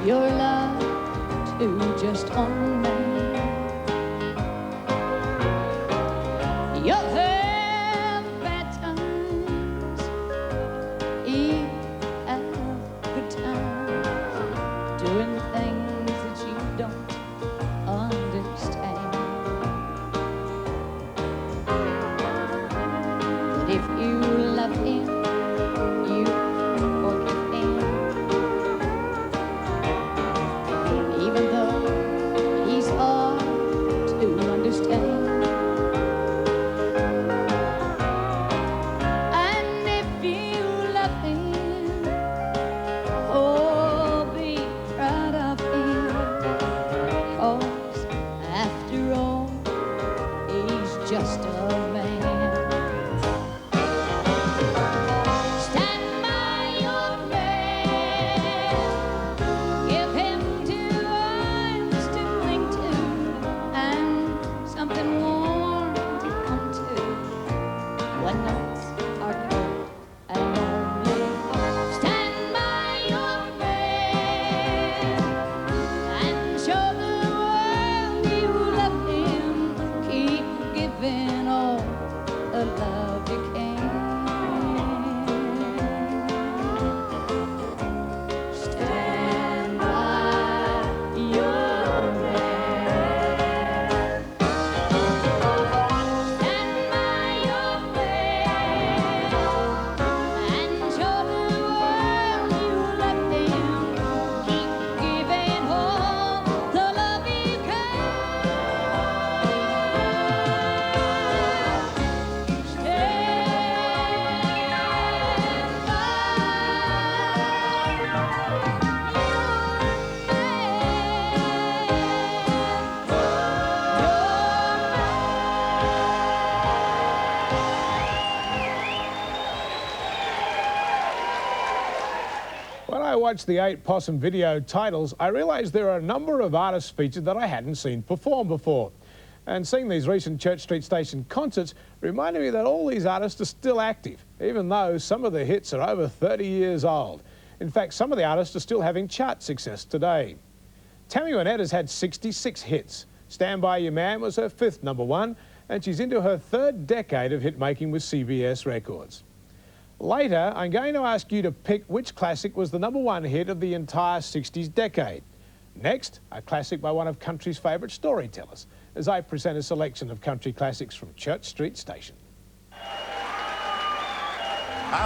your love to just one man. You'll have bad times, you'll have good times, doing things that you don't understand. But if you love him, you forgive him, even though he's hard to understand. And if you love him, oh, be proud of him, 'cause after all, he's just a man. Stand by your man, give him 2 arms to cling to, and something warm to come to when nights are cold and lonely. Stand by your man and show the world you love him. Keep giving all the love you can. Stand by your man. Stand by your man and show the world you love him. Keep giving all the love you can. When I watched the 8 Possum video titles, I realised there are a number of artists featured that I hadn't seen perform before. And seeing these recent Church Street Station concerts reminded me that all these artists are still active, even though some of the hits are over 30 years old. In fact, some of the artists are still having chart success today. Tammy Wynette has had 66 hits. Stand By Your Man was her 5th #1, and she's into her 3rd decade of hit-making with CBS Records. Later, I'm going to ask you to pick which classic was the #1 hit of the entire 60s decade. Next, a classic by one of country's favourite storytellers, as I present a selection of country classics from Church Street Station. How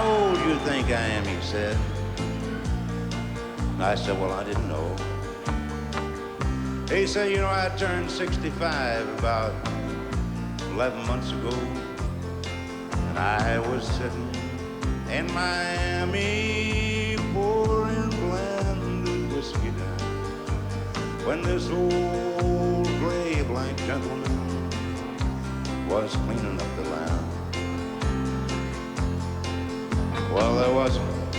old you think I am, he said. I said, well, I didn't know. He said, you know, I turned 65 about 11 months ago, and I was sitting in Miami pouring blended whiskey down when this old gray black gentleman was cleaning up the lounge. Well, there wasn't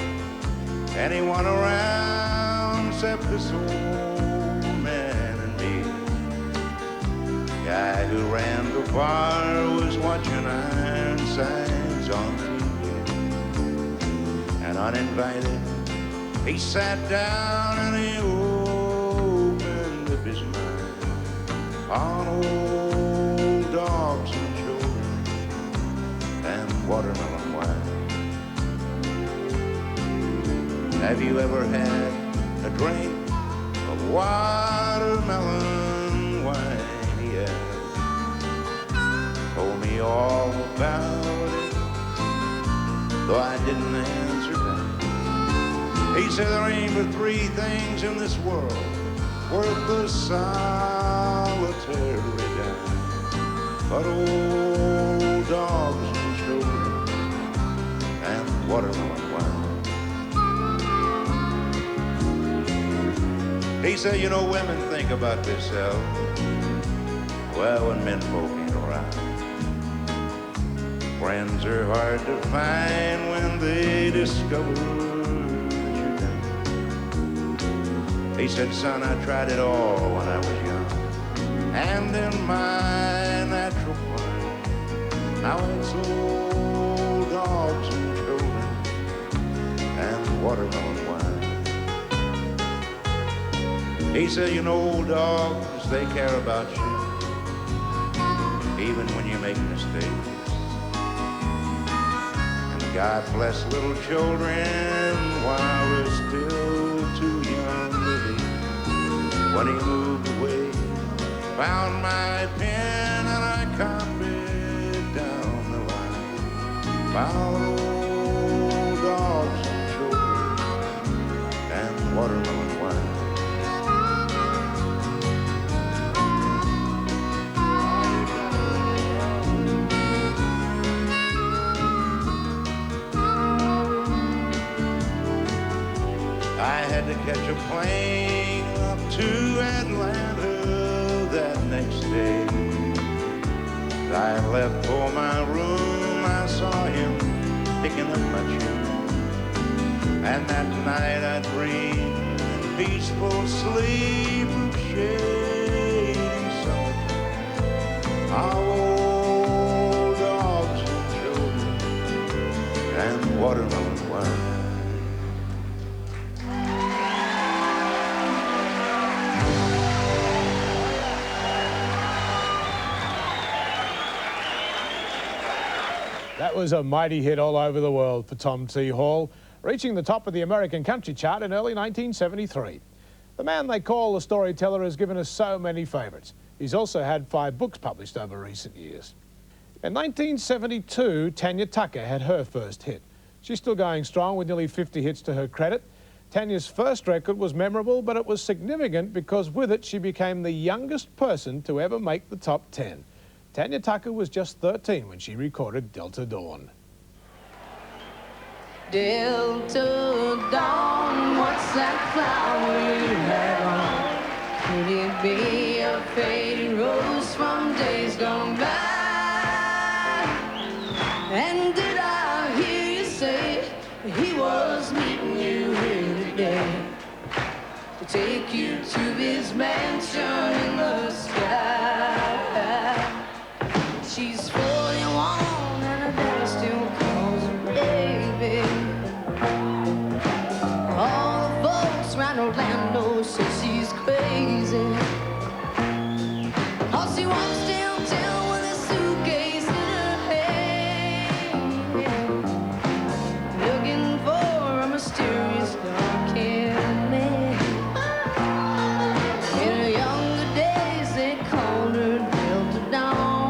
anyone around except this old man and me. The guy who ran the bar was watching Ironsides on TV. And uninvited, he sat down and he opened up his mind on old dogs and children and watermelon wine. Have you ever had a drink of watermelon wine? He asked. Told me all about it, though I didn't answer back. He said there ain't but 3 things in this world worth a solitary dime, but old dogs and children and watermelon wine. He said, you know, women think about themselves, well, when men folk ain't around. Friends are hard to find when they discover that you're down. He said, son, I tried it all when I was young, and in my natural prime, now it's old dogs and children and watermelon wine. He said, you know, dogs, they care about you, even when you make mistakes. And God bless little children while we're still too young to leave. When he moved away, found my pen and I copied down the line about old dogs and children and watermelon wine. I had to catch a plane up to Atlanta that next day. I left for my room, I saw him picking up my tune. And that night I dreamed in peaceful sleep of shading summertime, our old dogs and children and watermelon wine. That was a mighty hit all over the world for Tom T. Hall, reaching the top of the American country chart in early 1973. The man they call the storyteller has given us so many favourites. He's also had 5 books published over recent years. In 1972, Tanya Tucker had her first hit. She's still going strong with nearly 50 hits to her credit. Tanya's first record was memorable, but it was significant because with it she became the youngest person to ever make the top 10. Tanya Tucker was just 13 when she recorded Delta Dawn. Delta Dawn, what's that flower you have on? Could it be a faded rose from days gone by? And did I hear you say he was meeting you here today to take you to his mansion in the sky? She's 41 and her daddy still calls her baby. All the folks around Orlando say she's crazy. Oh, she walks downtown with a suitcase in her hand, looking for a mysterious dark-haired man. In her younger days they called her Delta Dawn.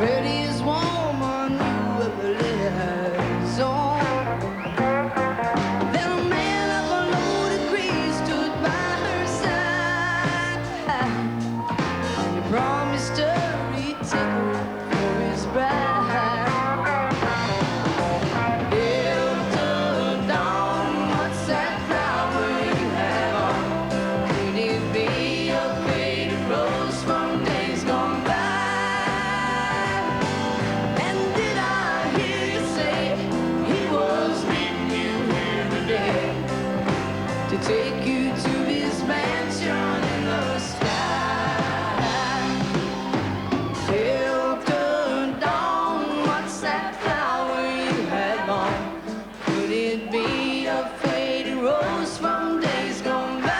Prettiest woman you ever laid eyes on. Then a man of a loaded degree stood by her side. He promised her he'd take her for his bride. Delta Dawn, what's that flower you have on? Could it be a faded rose from days gone by? And did I hear you say he was meeting you here today to take you to his mansion in the sky? Delta Dawn, what's that flower you have on? Could it be a faded rose from days gone by?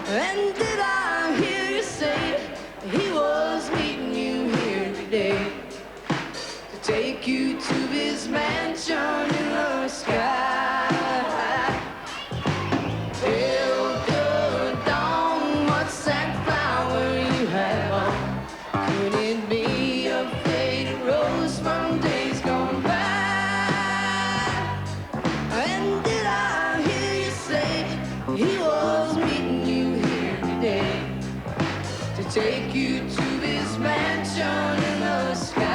And did I hear you say he was meeting you here today to take you to his mansion in the sky? Delta Dawn, what's that flower you have on? Could it be a faded rose from days gone by? And did I hear you say he was meeting you here today to take you to his mansion in the sky?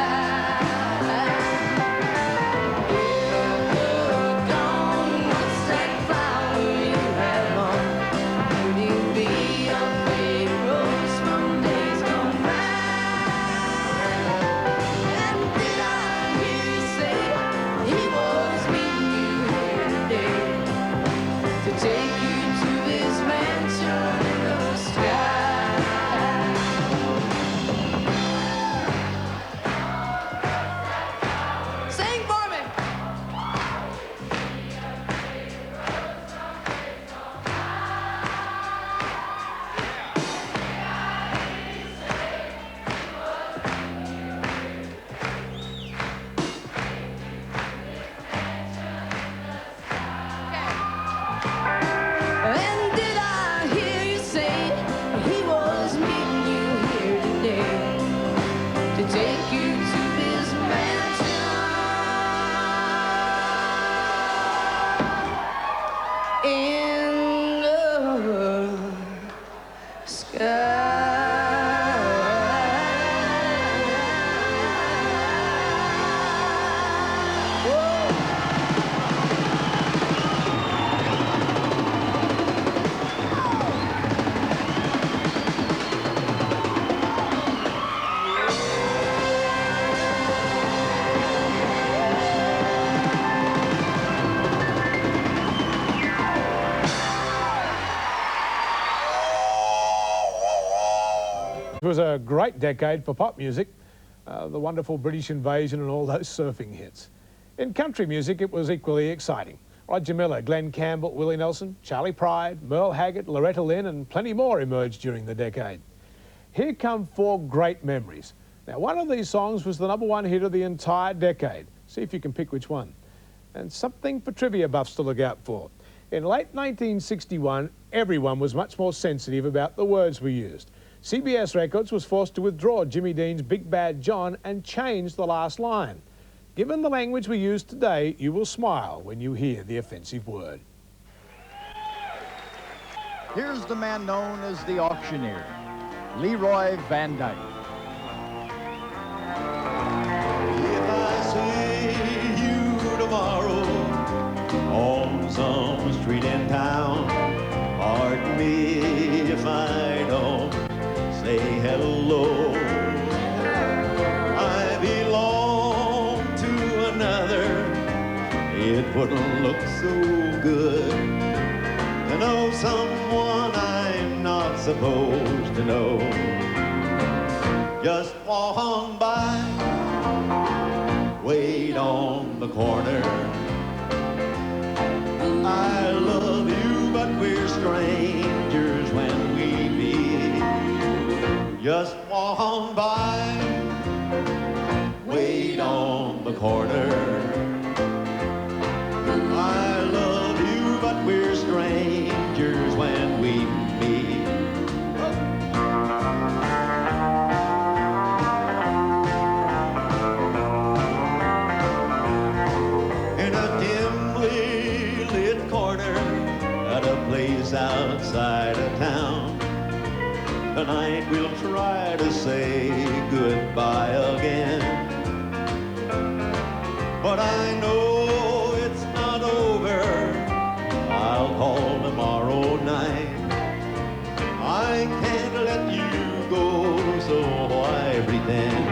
Delta Dawn, what's that flower you have on? Could it be a faded rose from days gone by? And did I hear you say he was meeting you here today to take you to his mansion in the sky? It was a great decade for pop music, the wonderful British invasion and all those surfing hits. In country music, it was equally exciting. Roger Miller, Glenn Campbell, Willie Nelson, Charlie Pride, Merle Haggard, Loretta Lynn and plenty more emerged during the decade. Here come four great memories. Now, one of these songs was the #1 hit of the entire decade. See if you can pick which one. And something for trivia buffs to look out for. In late 1961, everyone was much more sensitive about the words we used. CBS Records was forced to withdraw Jimmy Dean's Big Bad John and change the last line. Given the language we use today, you will smile when you hear the offensive word. Here's the man known as the auctioneer, Leroy Van Dyke. If I see you tomorrow on some street in town, pardon me if I don't say hello. I belong to another. It wouldn't look so good to know someone I'm not supposed to know. Just walk on by, wait on the corner. I love you, but we're strangers when we meet. Just walk on by, wait on the corner. I love you, but we're strangers when we meet. In a dimly lit corner at a place outside of town, tonight we'll try to say goodbye again. But I know it's not over. I'll call tomorrow night. I can't let you go, so why pretend?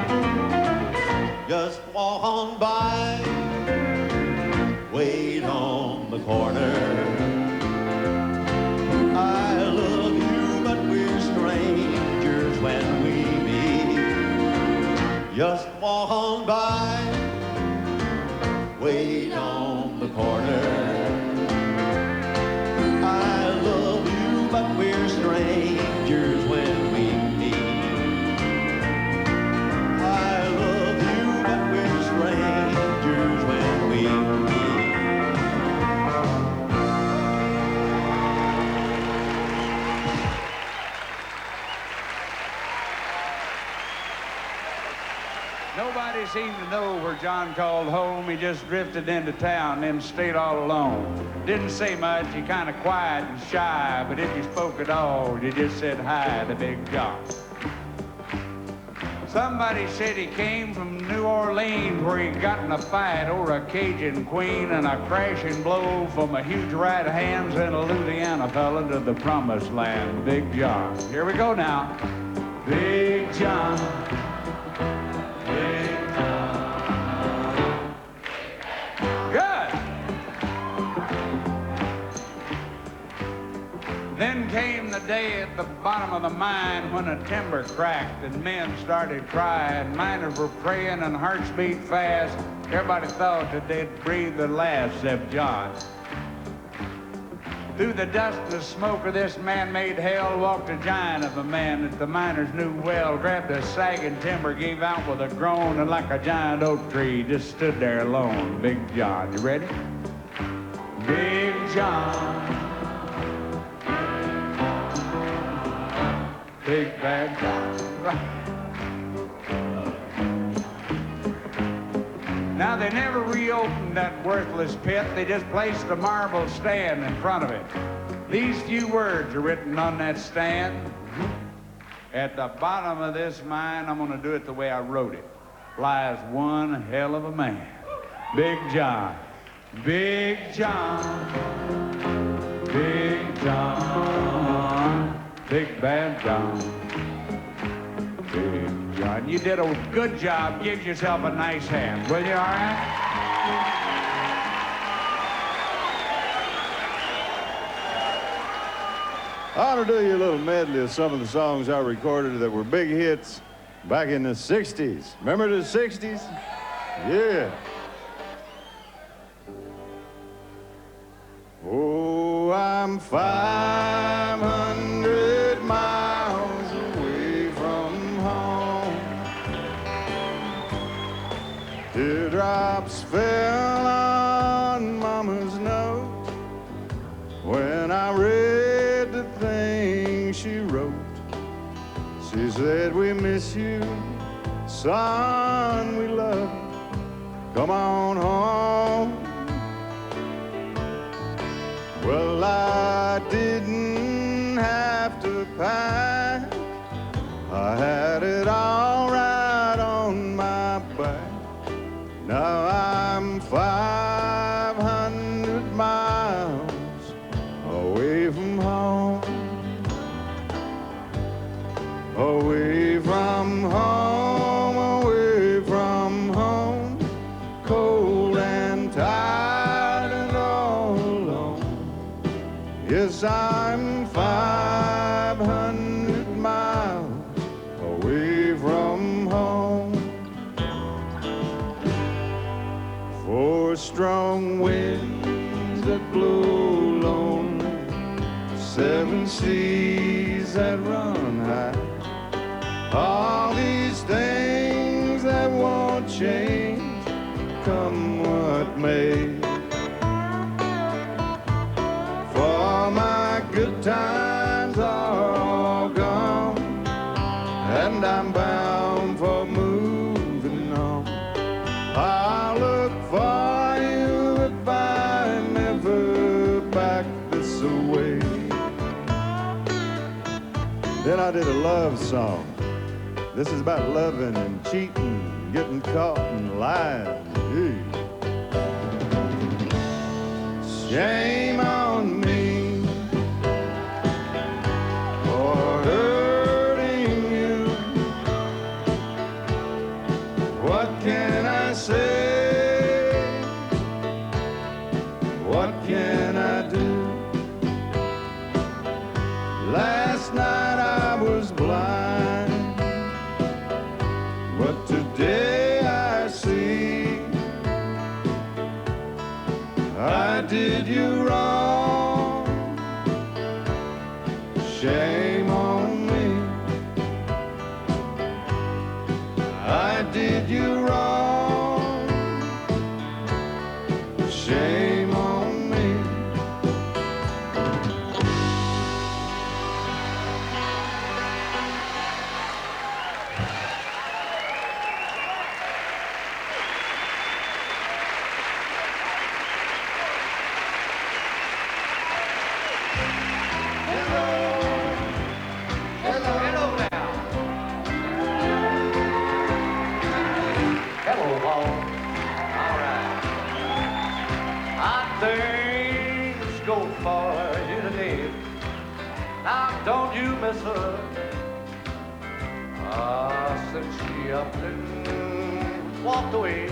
Just walk on by, wait on the corner. I love you, but we're strangers when we meet. Just walk on by, wait on the corner. I love you, but we're strangers when we meet. I love you, but we're strangers when we meet. Nobody seemed to know where John called home. He just drifted into town, then stayed all alone. Didn't say much, he kind of quiet and shy, but if you spoke at all, you just said hi to Big John. Somebody said he came from New Orleans, where he got in a fight over a Cajun queen and a crashing blow from a huge right hands and a Louisiana fella to the promised land. Big John. Here we go now. Big John. Big John. Good. Then came the day at the bottom of the mine when a timber cracked and men started crying. Miners were praying and hearts beat fast. Everybody thought that they'd breathe their last except John. Through the dust and the smoke of this man-made hell walked a giant of a man that the miners knew well. Grabbed a sagging timber, gave out with a groan, and like a giant oak tree, just stood there alone. Big John. You ready? Big John. Big Bad John. Now, they never reopened that worthless pit. They just placed a marble stand in front of it. These few words are written on that stand. At the bottom of this mine, I'm going to do it the way I wrote it, lies one hell of a man. Big John. Big John. Big John. Big Bad John. Big John. You did a good job. Give yourself a nice hand. Will you, all right? I want to do you a little medley of some of the songs I recorded that were big hits back in the 60s. Remember the 60s? Yeah. Oh, I'm 500 miles away from home. Teardrops fell on Mama's note when I read the thing she wrote. She said, we miss you, son, we love you. Come on home. Well, I didn't have to pack. I had it all right on my back. Now I'm 500 miles away from home. Away from home, away from home, cold and tired and all alone. Yes, I'm 500 miles away from home. 4 strong winds that blow lonely, 7 seas that run high. All these things that won't change, come what may. For my good times are all gone, and I'm bound for moving on. I'll look for you if I never back this away. Then I did a love song. This is about loving and cheating, getting caught and lying. Shame on me for hurting you. What can I say? What can I do? Last night I was blind, but today I see I did you wrong. Shame on me. I did you wrong. Shame on me. Things go for you today. Now don't you miss her. Since she up and walked away,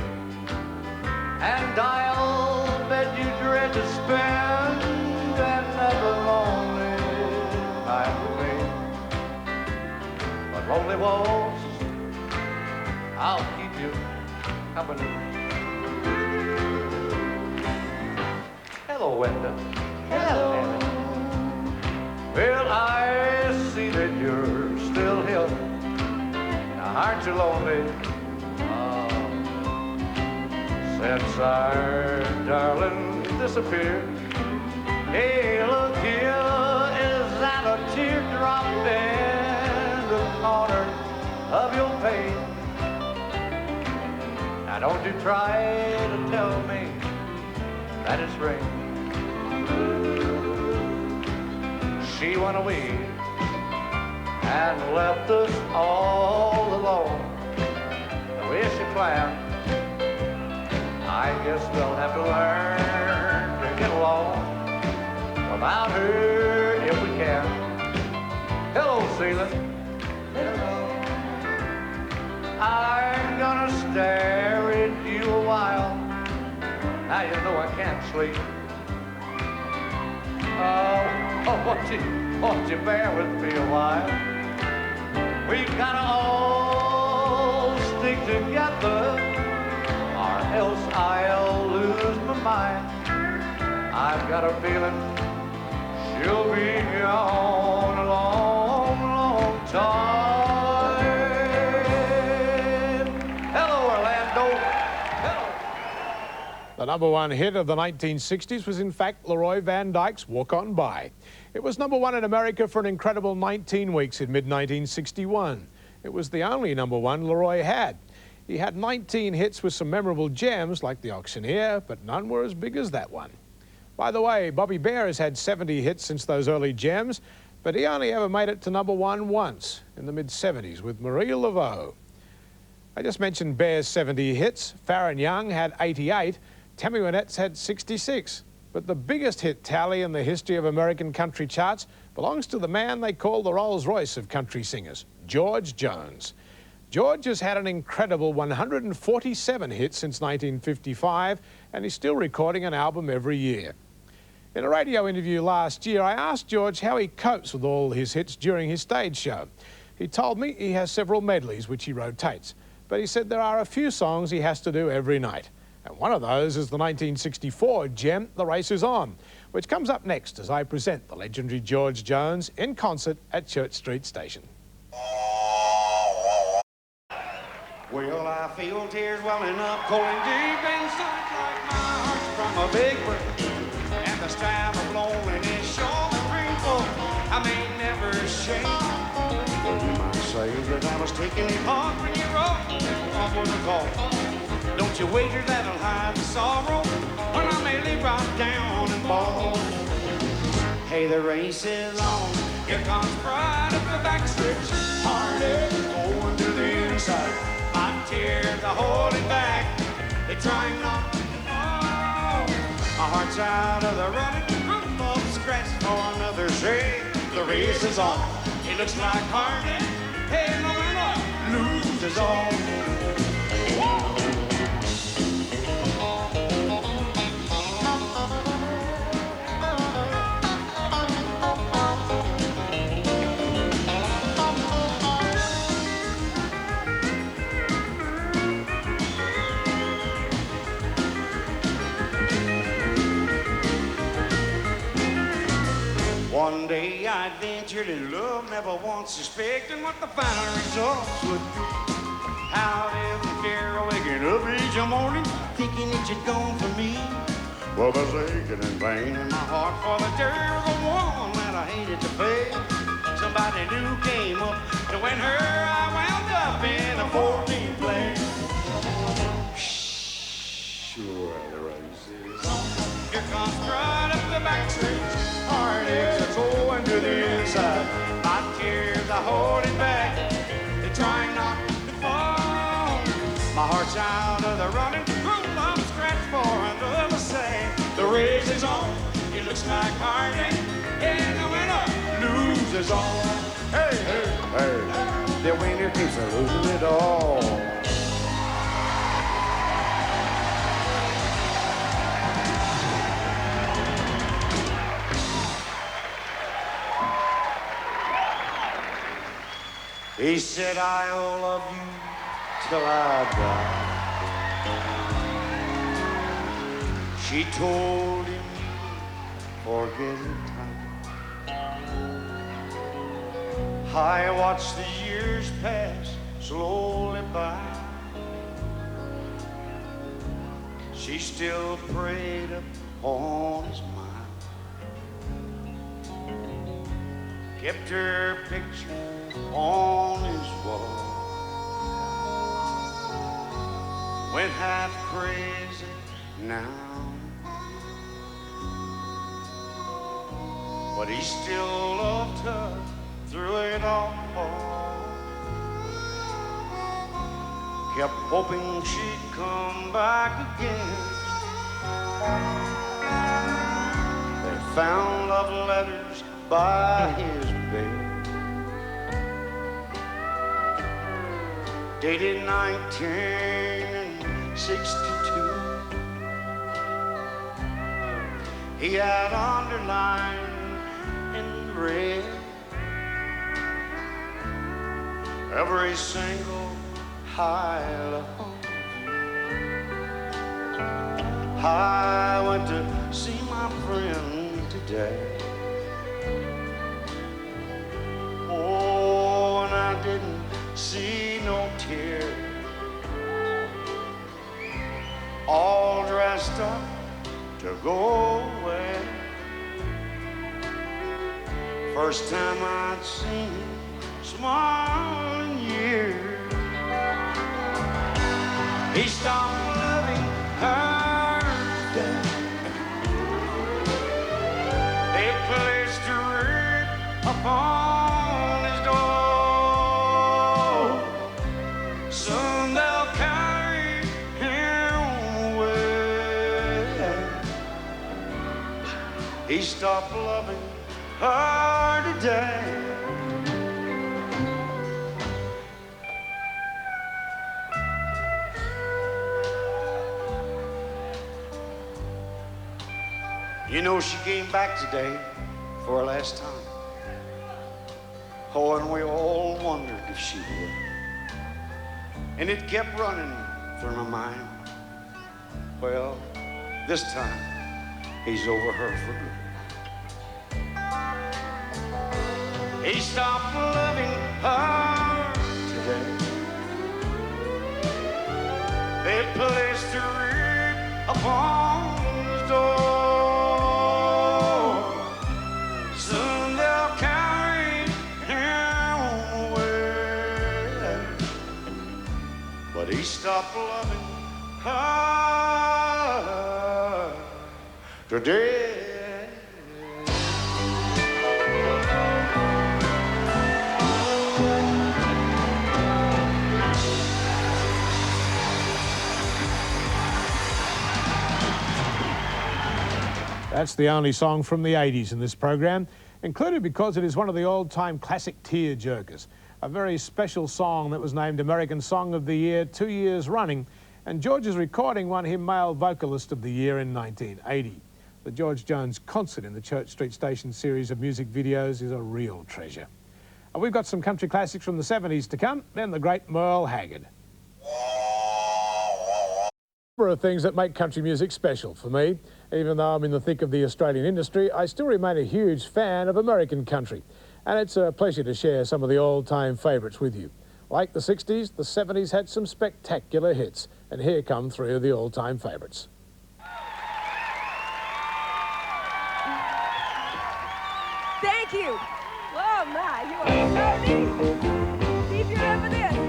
and I'll bet you dread to spend another lonely night away. But lonely walls, I'll keep you company. Hello, Wenda. Hello. Well, I see that you're still here. Now, aren't you lonely? Since our darling disappeared. Hey, look here, is that a teardrop in the corner of your face? Now, don't you try to tell me that it's rain. She went away and left us all alone. The way she planned, I guess we'll have to learn to get along without her if we can. Hello, Celia. Hello. I'm gonna stare at you a while. Now you know I can't sleep. Oh, won't you bear with me a while? We've gotta all stick together, or else I'll lose my mind. I've got a feeling she'll be gone a long, long time. Hello, Orlando. Hello. The #1 hit of the 1960s was in fact Leroy Van Dyke's Walk On By. It was #1 in America for an incredible 19 weeks in mid-1961. It was the only #1 Leroy had. He had 19 hits with some memorable gems like The Auctioneer, but none were as big as that one. By the way, Bobby Bare has had 70 hits since those early gems, but he only ever made it to #1 once, in the mid-70s with Marie Laveau. I just mentioned Bare's 70 hits. Farron Young had 88, Tammy Wynette's had 66. But the biggest hit tally in the history of American country charts belongs to the man they call the Rolls-Royce of country singers, George Jones. George has had an incredible 147 hits since 1955, and he's still recording an album every year. In a radio interview last year, I asked George how he copes with all his hits during his stage show. He told me he has several medleys which he rotates, but he said there are a few songs he has to do every night. And one of those is the 1964 gem, The Race Is On, which comes up next as I present the legendary George Jones in concert at Church Street Station. Well, I feel tears welling up, cold and deep inside, like my heart's from a big break. And the stab of loneliness sure is painful. I may never shake. Well, you might say that I was taking it hard when you wrote off with a call. Don't you wager that'll hide the sorrow when I may lay right down and bawl. Hey, the race is on. Here comes pride at the backstretch. Heartache going to the inside. My tears are holding back. They're trying not to fall. My heart's out of the running. Room of scratch for another shade. The race is on. It looks like heartache. Hey, no winner loses all. One day I ventured in love, never once suspecting what the final results would be. How did the fear of waking up each morning, thinking that you'd gone for me? Well, there's aching and pain in my heart for the terrible one that I hated to face. Somebody new came up to win her, I wound up in a 14th place. Sure, the race is on. Here comes pride up the backstretch. Heartaches are going to the inside. My tears are holding back. They're trying not to fall. My heart's out of the running. I'm scratched for another say. The race is on. It looks like heartache. And the winner loses all. Hey, hey, hey. The winner keeps losing it all. He said, I'll love you till I die. She told him, forget it, time. I watched the years pass slowly by. She still preyed upon his mind. Kept her picture on his wall. Went half crazy now, but he still loved her through it all. Kept hoping she'd come back again. They found love letters by his bed, dated 1962. He had underlined in regret. Every single high love. I went to see my friend today. Oh, and I didn't see no tears. All dressed up to go away. First time I'd seen him smile in years. He stopped loving her today. They placed a ring upon his door. Soon they'll carry him away. He stopped loving her today. You know, she came back today for her last time. Oh, and we all wondered if she would. And it kept running through my mind. Well, this time, he's over her for good. He stopped loving her today. They placed a ring upon his door. Soon they'll carry him away. But he stopped loving her today. That's the only song from the 80s in this program, included because it is one of the old-time classic tear-jerkers, a very special song that was named American Song of the Year 2 years running, and George's recording won him Male Vocalist of the Year in 1980. The George Jones concert in the Church Street Station series of music videos is a real treasure. And we've got some country classics from the 70s to come, then the great Merle Haggard. There are things that make country music special for me. Even though I'm in the thick of the Australian industry, I still remain a huge fan of American country. And it's a pleasure to share some of the old-time favourites with you. Like the 60s, the 70s had some spectacular hits. And here come three of the all-time favourites. Thank you. Oh, my, you are so neat. Keep your evidence.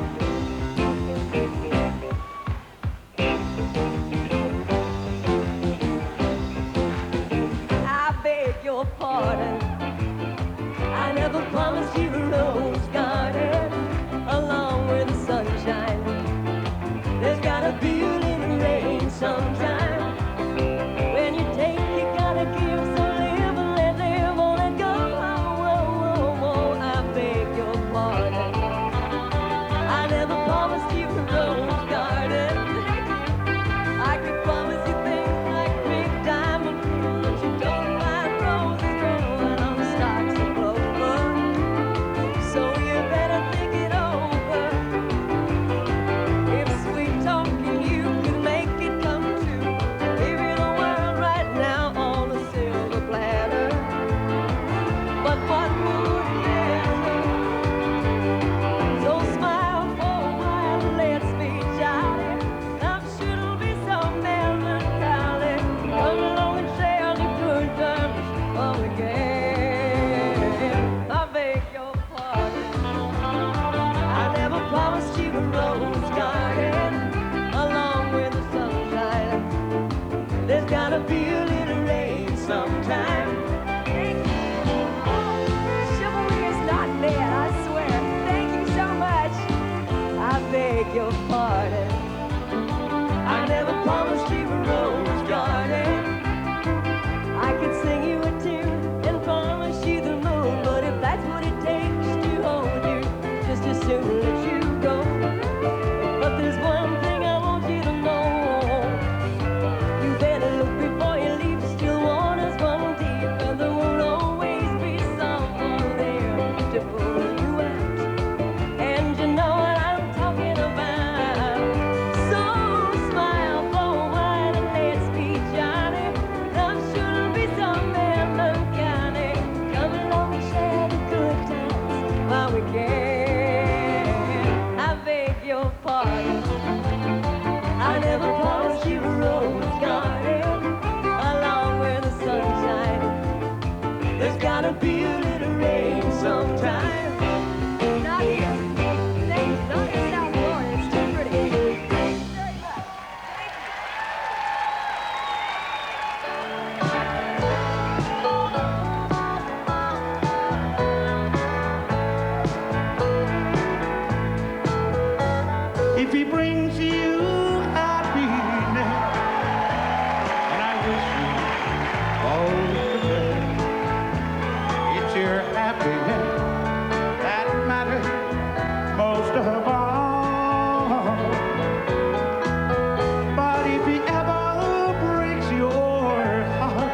Your pardon. I never promised you a rose garden along with the sunshine. There's gotta be a little rain sometime. When you take, you gotta give. So live and let live, won't let go. Oh, oh, oh, oh, I beg your pardon. I never promised you a rose garden. I could promise you things like big diamonds, but you don't. gotta be a little rain sometime. Not here. Not in South Florida. It's too pretty. Thank you very much. If he brings you happiness, and I wish you all the best, it's your happiness that matters most of all. But if he ever breaks your heart,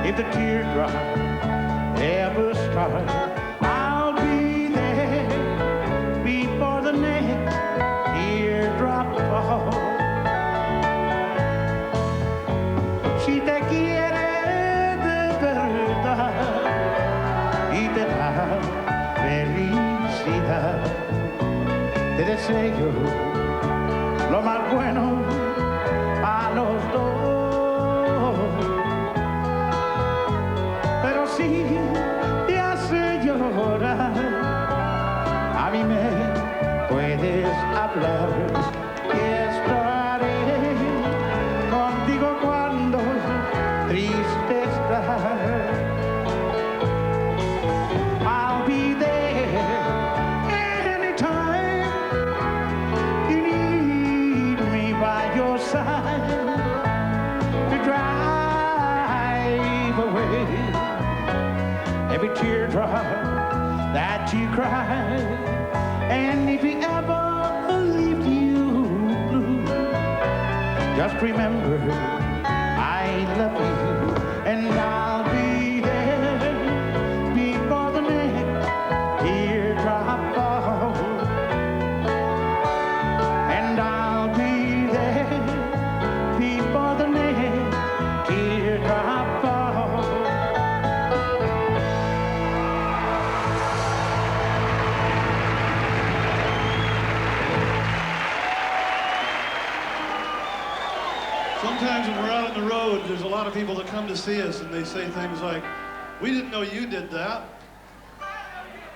if the teardrop ever starts, I'll be there before the next teardrop falls. Si te quiere de verdad y te da felicidad, te deseo lo más bueno a los dos. Pero si te hace llorar, a mí me puedes hablar y estaré contigo cuando triste estás. I'll be there anytime you need me by your side to drive away every teardrop that you cry. And if he ever leaves you blue, just remember I love you, and I'll be there before the next teardrop falls. And I'll be there before the next teardrop falls. Sometimes when we're out on the road, there's a lot of people that come to see us and they say things like, "We didn't know you did that."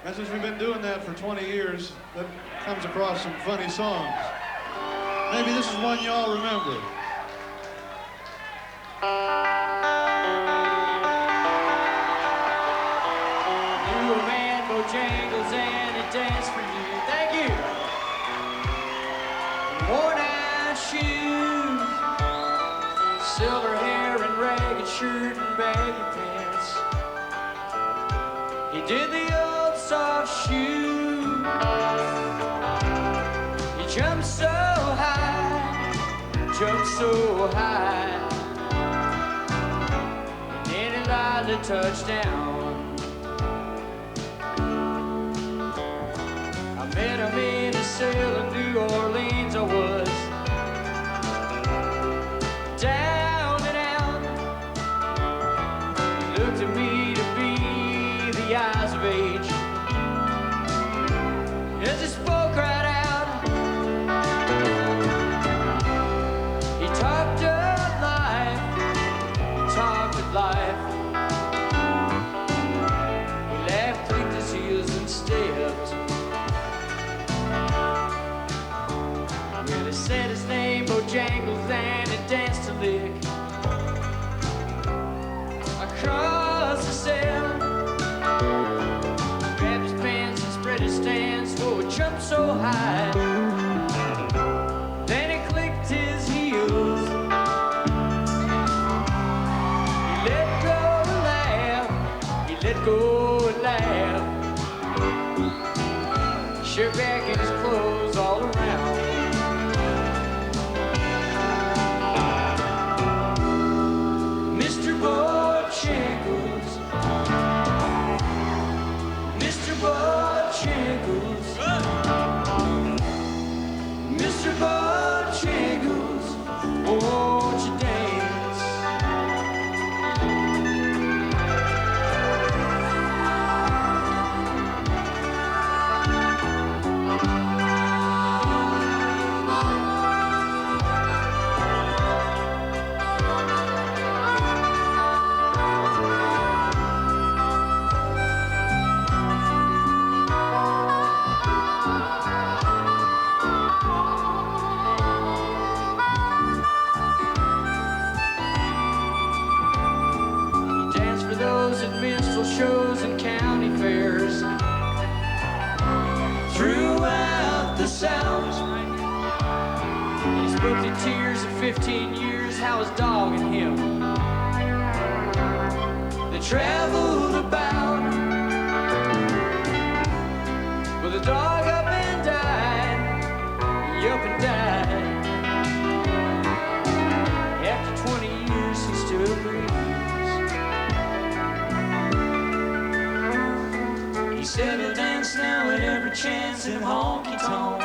And since we've been doing that for 20 years, that comes across some funny songs. Maybe this is one y'all remember. You a man, Bojangles, and it danced for you. Thank you. Worn out shoes, silver hair and ragged shirt and baggy pants. He did the old soft shoe. He jumped so high, jumped so high. And then he lied to touchdown. I met him in a cell in New Orleans. I was down and out. He looked at me to be the eyes of age. As he spoke right out, he talked of life, he talked of life. He laughed, clicked his heels and stepped. Well, he said his name, Bojangles, and he danced a lick across the cell. Grabbed his pants and spread his stance, oh, he jumped so high. Then he clicked his heels. He let go and laugh. He let go and laugh. Shook back in his clothes all around. Mr. Bojangles, Mr. Bojangles, Mr. Bojangles, won't you dance? at minstrel shows and county fairs throughout the South. He's booked in tears in 15 years, how his dog and him, they traveled about. Well, the dog up and died, he up and died. After 20 years, he still breathes. He settled dance now at every chance in honky tonk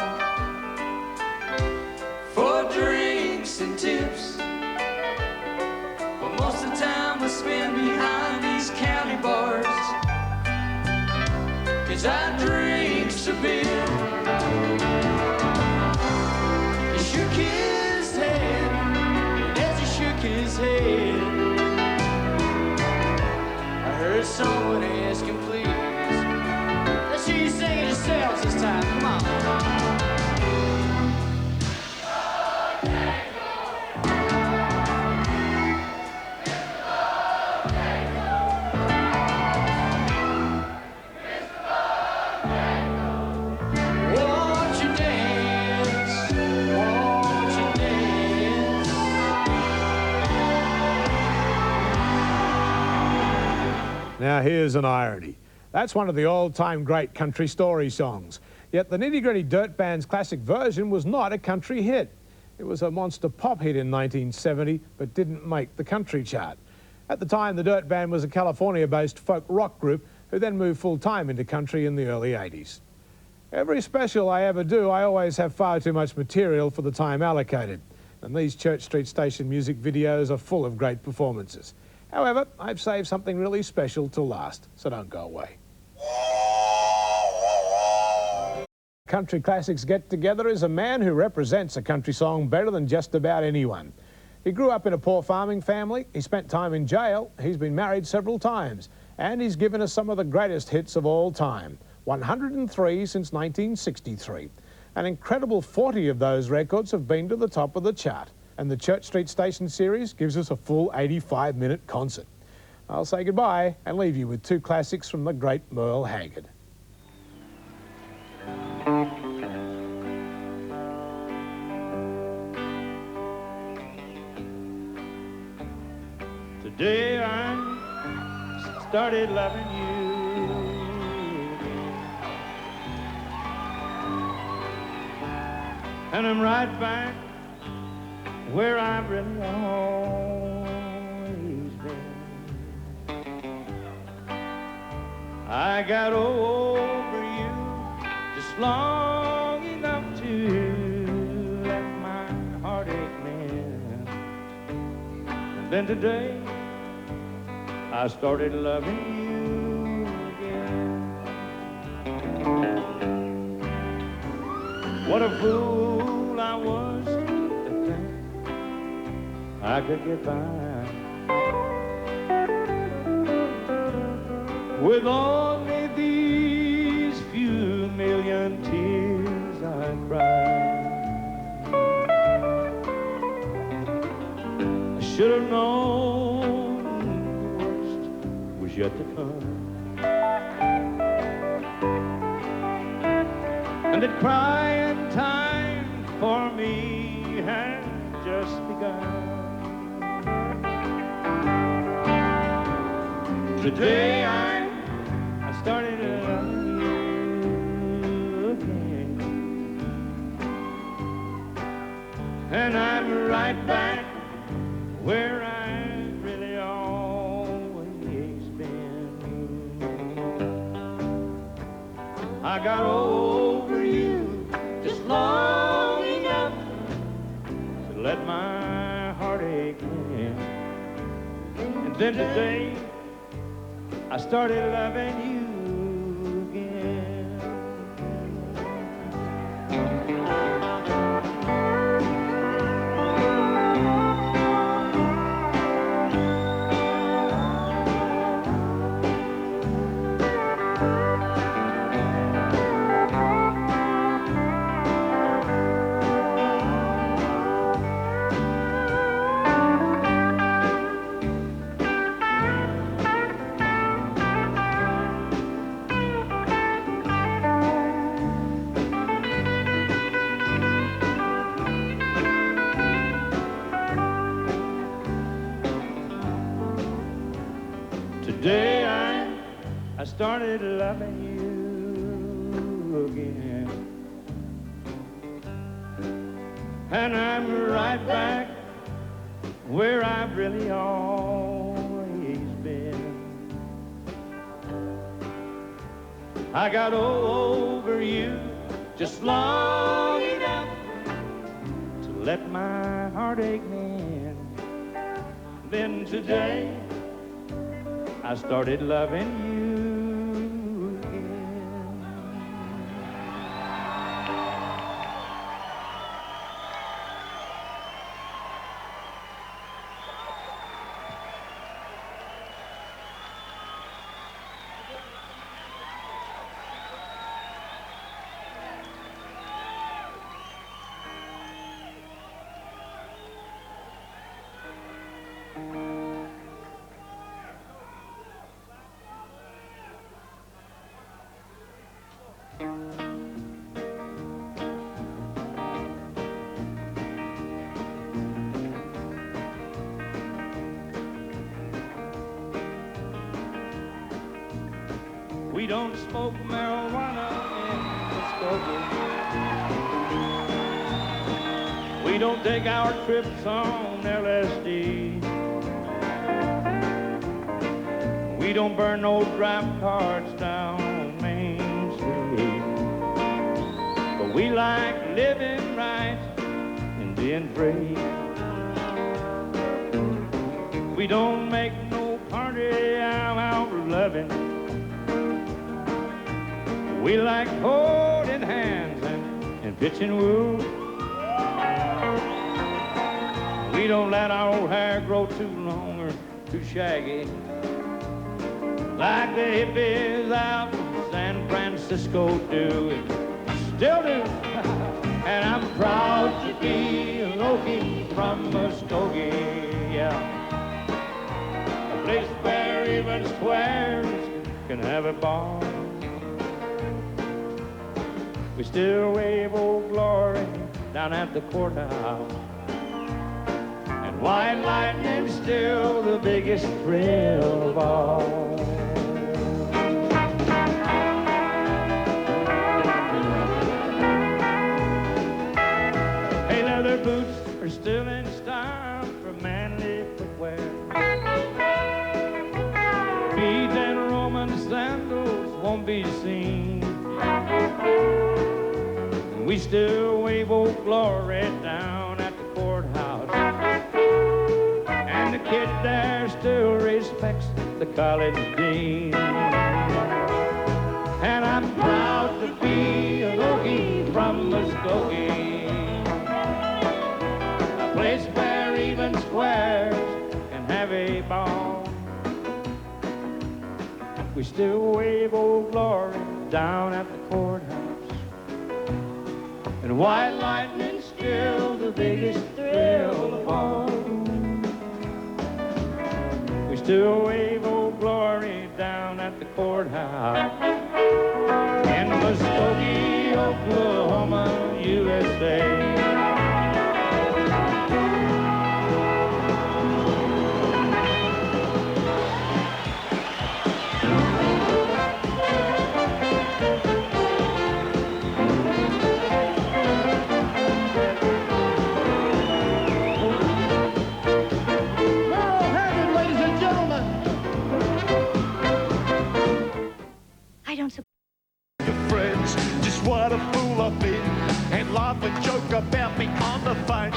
for drinks and tips. But most of the time we spend behind these county bars, 'cause I drinks a bit. He shook his head, and as he shook his head, I heard someone ask him, please. Let's hear you sing it yourselves this time, come on. Now here's an irony. That's one of the all-time great country story songs. Yet the Nitty Gritty Dirt Band's classic version was not a country hit. It was a monster pop hit in 1970, but didn't make the country chart. At the time, the Dirt Band was a California-based folk rock group who then moved full-time into country in the early 80s. Every special I ever do, I always have far too much material for the time allocated. And these Church Street Station music videos are full of great performances. However, I've saved something really special to last, so don't go away. Country Classics Get Together is a man who represents a country song better than just about anyone. He grew up in a poor farming family, he spent time in jail, he's been married several times, and he's given us some of the greatest hits of all time. 103 since 1963. An incredible 40 of those records have been to the top of the chart. And the Church Street Station series gives us a full 85-minute concert. I'll say goodbye and leave you with two classics from the great Merle Haggard. Today I started loving you. And I'm right back where I've really always been. I got over you just long enough to let my heartache mend. And then today I started loving you again. What a fool I was to think I could get by with only these few million tears I cried. I should have known the worst was yet to come, and that crying time for me had just begun. Today I started loving you again, and I'm right back where I've really always been. I got over you just long enough to let my heartache in, and then today I started loving you again. Today I started loving you again. And I'm right back where I've really always been. I got over you just long enough to let my heartache mend. Then today I started loving you again. We don't smoke marijuana in Muskogee. We don't take our trips on LSD. We don't burn no draft cards down Main Street. But we like living right and being free. We don't make no party out loving. We like holding hands and pitching woo. We don't let our old hair grow too long or too shaggy, like the hippies out in San Francisco do, and still do. And I'm proud to be an Okie from Muskogee, yeah. A place where even squares can have a ball. We still wave Old Glory down at the courthouse. And white lightning's still the biggest thrill of all. Hey, leather boots are still in style for manly footwear. Beads and Roman sandals won't be seen. We still wave Old Glory down at the courthouse. And the kid there still respects the college dean. And I'm proud to be an Okie from Muskogee, a place where even squares can have a ball. We still wave Old Glory down at the courthouse. And white lightning's still the biggest thrill of all. We still wave Old Glory down at the courthouse in Muskogee, Oklahoma, USA. Friends, just what a fool I've been, and laugh and joke about me on the phone.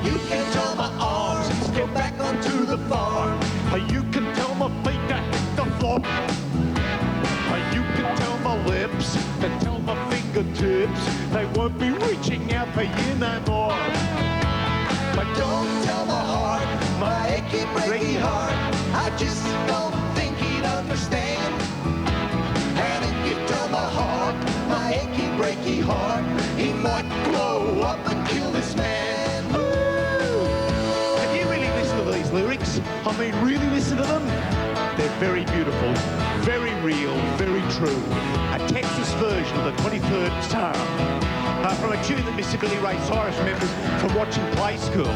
You can tell my arms to get back onto the farm. You can tell my feet to hit the floor. You can tell my lips to tell my fingertips they won't be reaching out for you no more. But don't tell my heart, my achy breaky heart, I just don't think he'd understand. And if you tell my heart, my achy breaky heart, he might blow up and kill this man. Ooh. Have you really listened to these lyrics? I mean, really listen to them? They're very beautiful, very real, very true. A Texas version of the 23rd Psalm. From a tune that Mr. Billy Ray Cyrus remembers from watching Play School.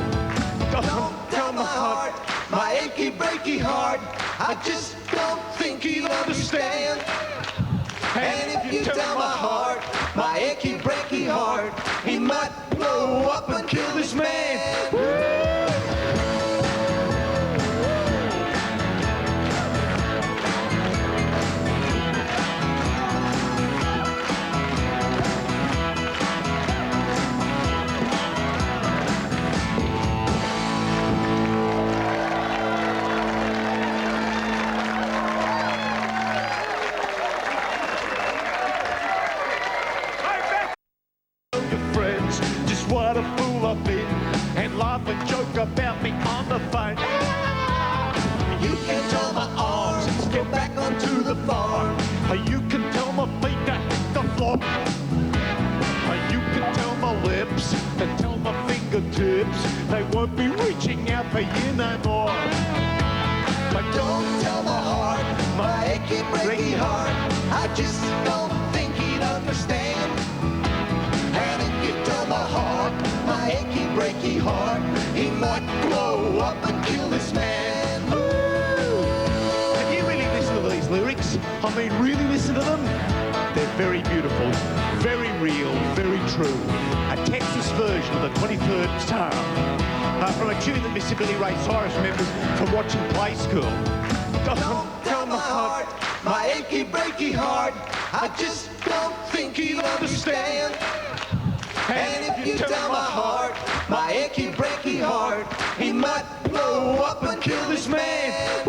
Don't tell my heart, my achy, breaky heart. I just don't think he'd understand. And if you tell my heart, my achy, breaky heart, he might blow up and kill this man. What a fool I've been, and laugh and joke about me on the phone. You can tell my arms to get back onto the farm. You can tell my feet to hit the floor. You can tell my lips to tell my fingertips they won't be reaching out for you no more. But don't tell my heart, my achy, breaky heart, I just don't think he'd understand. And if you tell my heart, my achy, breaky heart, he might blow up and kill this man. Ooh. Have you really listened to these lyrics? I mean, really listen to them? They're very beautiful, very real, very true. A Texas version of the 23rd Psalm. From a tune that Mr. Billy Ray Cyrus remembers from watching Play School. Don't tell my heart, my achy, breaky heart, I just don't think he'll understand. And if you tell my heart, my achy, breaky heart, he might blow up and kill this man.